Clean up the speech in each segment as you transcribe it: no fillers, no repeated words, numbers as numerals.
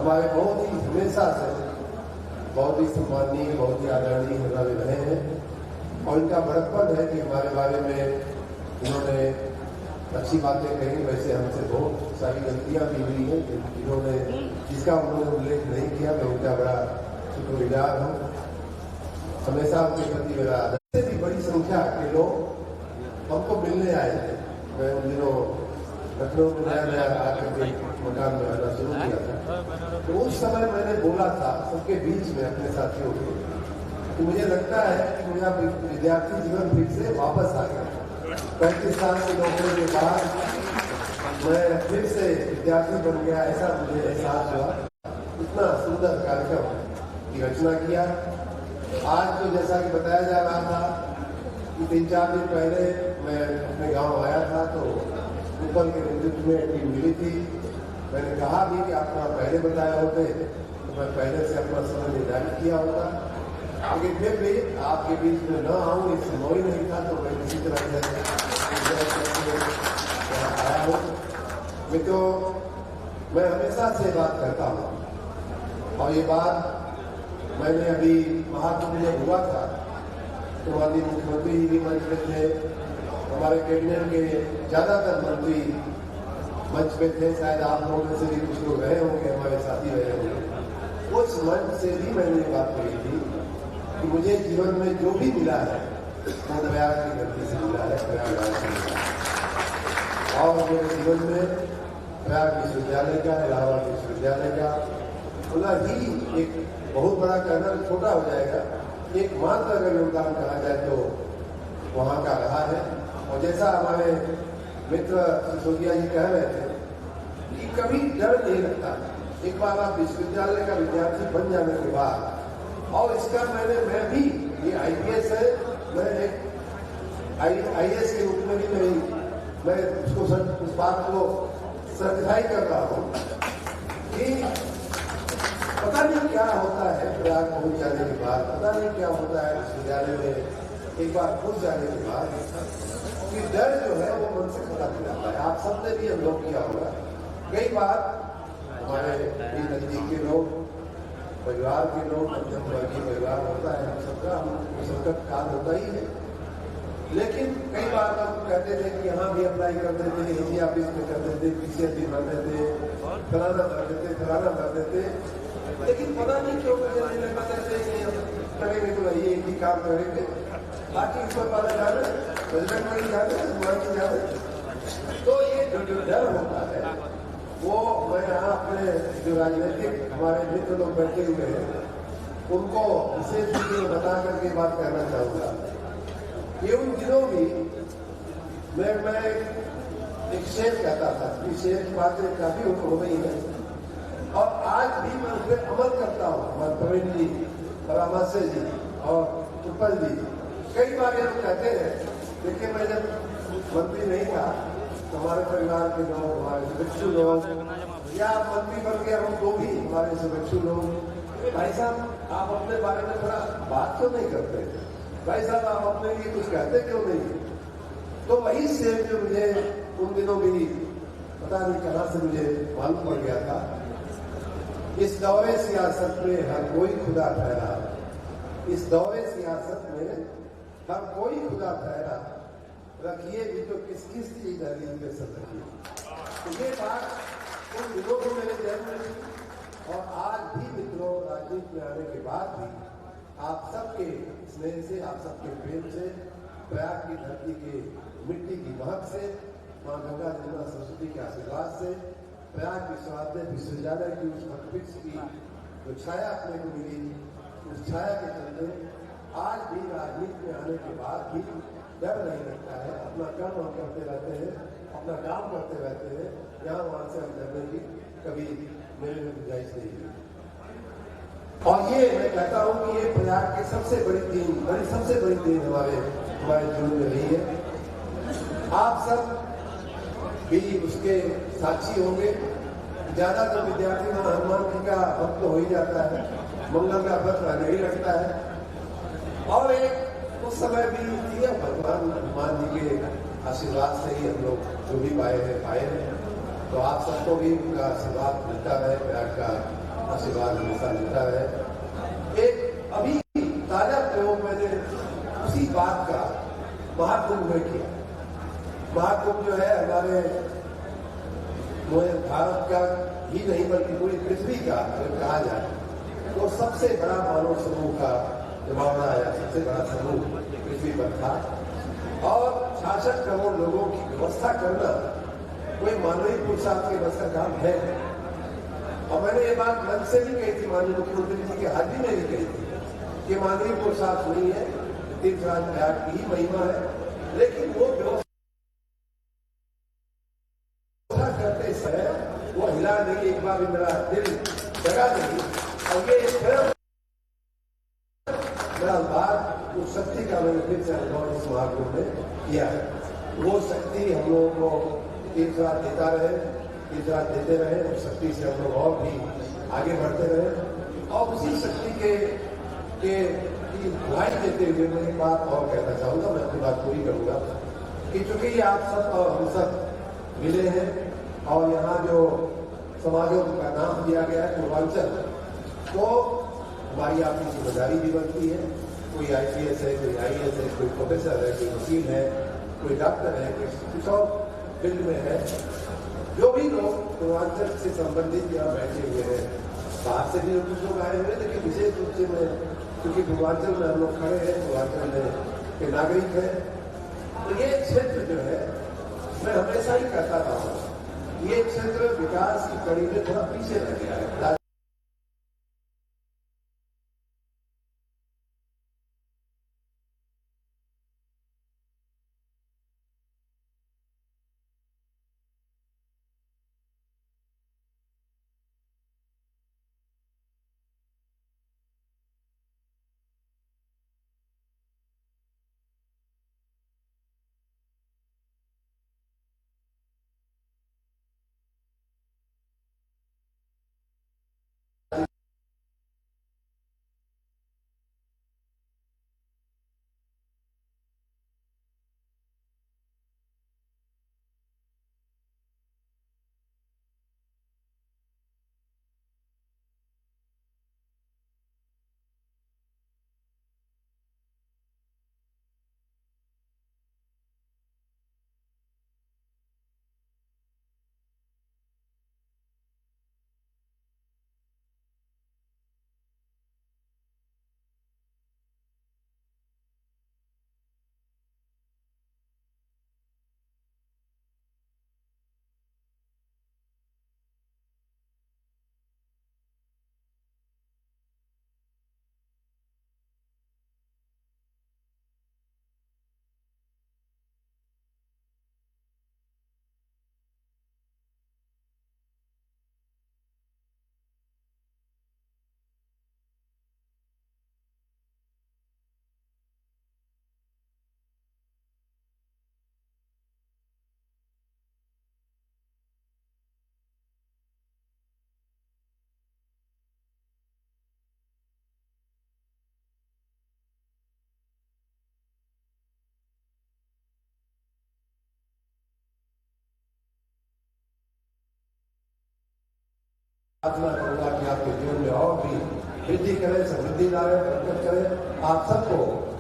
हमारे बहुत ही हमेशा से बहुत ही सम्माननीय, बहुत ही आदरणीय हमारे रहे हैं और इनका बड़प्पन है कि हमारे बारे में इन्होंने अच्छी बातें कही। वैसे हमसे बहुत सारी गलतियां भी हुई हैं जिन्होंने जिसका उन्होंने उल्लेख नहीं किया। मैं उनका बड़ा शुक्रगुजार हूँ। हमेशा उनके प्रति मेरा से भी बड़ी संख्या के लोग हमको मिलने आए थे। मैं उन दिनों लखनऊ में नया आकर के मकान में रहना शुरू किया था, तो उस समय मैंने बोला था सबके बीच में अपने साथियों को कि मुझे लगता है कि मेरा विद्यार्थी जीवन फिर से वापस आ गया। 35 साल की नौकरी के बाद मैं फिर से विद्यार्थी बन गया, ऐसा मुझे एहसास हुआ। इतना सुंदर कार्यक्रम की रचना किया। आज तो जैसा कि बताया जा रहा था कि 3-4 दिन पहले मैं अपने गांव आया था, तो ऊपर के नेतृत्व में टीम मिली थी। मैंने कहा भी कि आप पहले बताया होते तो मैं पहले से अपना समय निर्धारित किया होता, लेकिन फिर भी आपके बीच में न आऊँ इस संभव ही नहीं था, तो मैं किसी तरह से आया हूँ। मैं हमेशा से बात करता हूँ और ये बात मैंने अभी महाकुंभ जब हुआ था तो माननीय मुख्यमंत्री जी भी मंच पे थे, हमारे कैबिनेट के ज्यादातर मंत्री मंच पे थे। शायद आप लोगों में से भी कुछ लोग रहे होंगे, हमारे साथी रहे होंगे। उस मंच से भी मैंने ये बात कही थी कि मुझे जीवन में जो भी मिला है वो प्रयाग की धरती से मिला है, प्रयागराज से मिला है। और मेरे जीवन में प्रयाग विश्वविद्यालय का, इलाहाबाद विश्वविद्यालय का खुला ही एक बहुत बड़ा कहना छोटा हो जाएगा, एकमात्र अगर योगदान कहा जाए तो वहाँ का रहा है। और जैसा हमारे मित्र सिसोदिया जी कह रहे थे कि कभी डर नहीं लगता। एक बार आप विश्वविद्यालय का विद्यार्थी बन जाने के बाद, और इसका मैं भी ये IPS है, मैं एक IAS के रूप में भी मैं उसको उस बात को सर्टिफाई करता हूँ कि पता नहीं क्या होता है प्रयाग पहुंच जाने के बाद, पता नहीं क्या होता है विश्वविद्यालय में एक बार घुस जाने के बाद कि डर जो है वो मन से खत्म हो जाता है। आप सबने भी अनुभव किया होगा। कई बार हमारे नजदीक के लोग, परिवार के लोग, मध्यम वर्गीय परिवार होता है हम सबका, हम संकट काल होता ही है। लेकिन कई बार हम कहते थे कि यहाँ भी अप्लाई कर देते, इसी ऑफिस में कर देते, PCSD भर देते, फलाना भर देते, फलाना भर देते, लेकिन पता नहीं क्यों करेंगे तो ये एक ही काम करेंगे, बाकी ऊपर वाला जाने, प्रेसिडेंट में जाने, मुआवजे जाने। तो ये जो डर होता है वो मैं यहाँ अपने जो राजनीतिक हमारे मित्र लोग बैठे हुए हैं उनको विशेष रूप से बता करके बात कहना चाहूँगा। ये उन दिनों भी मैं एक शेर कहता था, इस शेर की बातें काफी हो गई है और आज भी मैं उस पर अमल करता हूँ। हमारे प्रवीण जी, परामर्श जी और उत्पल जी कई बार हम कहते हैं, देखिए मैं जब मंत्री नहीं था तो हमारे परिवार के लोग, हमारे सुरक्षु लोग या मंत्री बन गए हम तो भी हमारे सुरक्षु लोग, भाई साहब आप अपने बारे में थोड़ा बात क्यों नहीं करते, भाई साहब आप अपने लिए कुछ कहते क्यों नहीं। तो वही शेर जो मुझे उन दिनों भी पता नहीं कहाँ से मुझे मालूम पड़ गया था, इस दौरे सियासत में हर कोई खुदा ठहरा, इस दौरे सियासत में हर कोई खुदा ठहरा, रखिए भी तो किस किस की दहलीज में सब रखिए। तो ये बात उन दिनों को मेरे जन्म में थी और आज भी मित्रों राजनीति में आने के बाद भी आप सबके स्नेह से, आप सबके प्रेम से, प्रयाग की धरती के मिट्टी की महक से, माँ गंगा जमुना सरस्वती के आशीर्वाद से, प्रयाग विश्वविद्यालय की उस वृक्ष की जो छाया अपने को मिली, उस छाया के चलते आज भी राजनीति में आने के बाद भी डर नहीं लगता है। अपना काम हम करते रहते हैं, अपना काम करते रहते हैं, यहाँ वहाँ से हम डरने की कभी मेरे में गुंजाइश नहीं है। और ये मैं कहता हूँ कि ये प्रयाग की सबसे बड़ी देन हमारे जीवन में रही है। आप सब भी उसके साक्षी होंगे। ज्यादातर विद्यार्थी हनुमान जी का भक्त हो ही जाता है, मंगल का व्रत रहने ही लगता है। और एक उस समय भी भगवान हनुमान जी के आशीर्वाद से ही हम लोग जो भी पाए हैं। तो आप सबको भी उनका आशीर्वाद मिलता रहे, प्रयाग का आशीर्वाद हमेशा मिलता है। एक अभी ताजा प्रयोग मैंने उसी बात का महाकुंभ में किया। महाकुंभ जो है हमारे भारत का ही नहीं बल्कि पूरी पृथ्वी का अगर कहा जाए तो सबसे बड़ा मानव समूह का जमावड़ा आया, सबसे बड़ा समूह पृथ्वी पर था। और 66 करोड़ लोगों की व्यवस्था करना कोई मानवीय पुरुषार्थ के बस का काम है। और मैंने ये बात मन से भी कही थी, माननीय मुख्यमंत्री जी के हाजिरी में भी कही थी कि मानवीय पुरुषार्थ नहीं है, तीर्थराज प्रयाग की ही महिमा है। लेकिन वो व्यवस्था करते समय वो हिला नहीं, एक बार भी मेरा दिल जगा नहीं। और ये मेरा बात उस शक्ति का मैंने फिर से अनुभव इस महाकुंभ में किया है। वो शक्ति हम लोगों को तीर्थराज देता रहे, तीर्थराज देते रहे, उस शक्ति से हम लोग और भी आगे बढ़ते रहे। और उसी शक्ति की दुहाई देते हुए मैं एक बात और कहना चाहूंगा, मैं अपनी बात पूरी करूंगा कि चूंकि आप सब और हम सब मिले हैं और यहाँ जो समाजों का नाम दिया गया है पूर्वांचल, तो हमारी आपकी जिम्मेदारी भी बनती है। कोई IPS है, कोई IAS है, कोई प्रोफेसर है, कोई वकील है, कोई डॉक्टर है, कोई कुछ और फील्ड में है। जो भी लोग पूर्वांचल से संबंधित यहाँ बैठे हुए हैं, बाहर से भी कुछ लोग आए हुए, लेकिन विशेष रूप से मैं क्योंकि पूर्वांचल में हम लोग खड़े हैं, पूर्वांचल में के नागरिक हैं, तो ये क्षेत्र जो है मैं हमेशा ही कहता रहा हूँ, ये क्षेत्र विकास की कड़ी में थोड़ा पीछे रह गया है। प्रार्थना करूंगा कि आपके जीवन में और भी वृद्धि करें, समृद्धि लाए, बरकत करें। आप सबको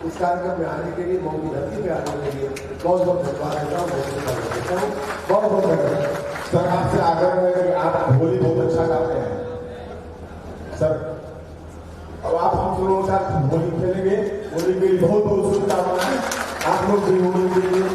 इस कार्यक्रम में आने के लिए, मऊ की धरती में आने के लिए बहुत बहुत धन्यवाद देता हूँ। बहुत बहुत धन्यवाद सर। आपसे आग्रह है कि आप होली बहुत अच्छा गाते हैं सर। अब आप हम लोगों के साथ होली खेलेंगे। होली के लिए बहुत बहुत शुभकामनाएं। आप लोग भी होली के लिए